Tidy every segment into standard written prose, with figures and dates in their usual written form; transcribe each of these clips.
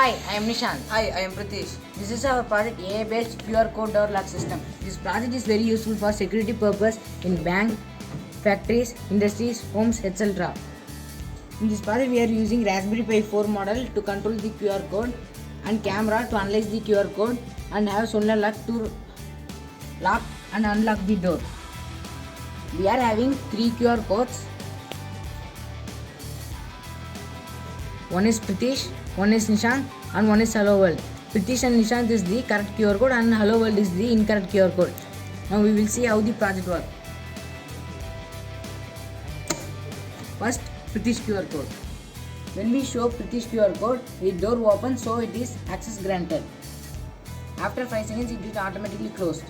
Hi, I am Nishant. Hi, I am Pritesh. This is our project AI-based QR code door lock system. This project is very useful for security purpose in bank, factories, industries, homes, etc. In this project, we are using Raspberry Pi 4 model to control the QR code and camera to analyze the QR code and have solenoid lock to lock and unlock the door. We are having 3 QR codes. One is Pritesh, one is Nishant, and one is Hello World. Pritesh and Nishant is the correct QR code and Hello World is the incorrect QR code. Now we will see how the project works. First, Pritesh QR code. When we show Pritesh QR code, the door opens, so it is access granted. After 5 seconds, it is automatically closed.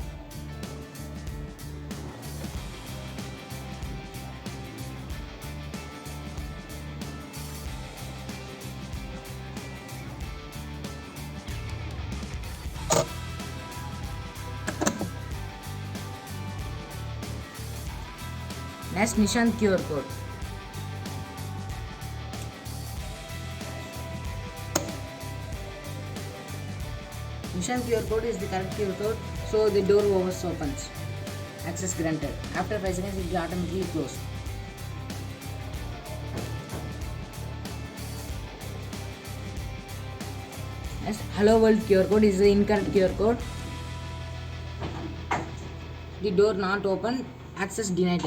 Next, Nishant QR code. Nishant QR code is the correct QR code, so the door opens. Access granted. After 5 seconds, it will automatically close. Next, Hello World QR code is the incorrect QR code. The door not open. Access denied.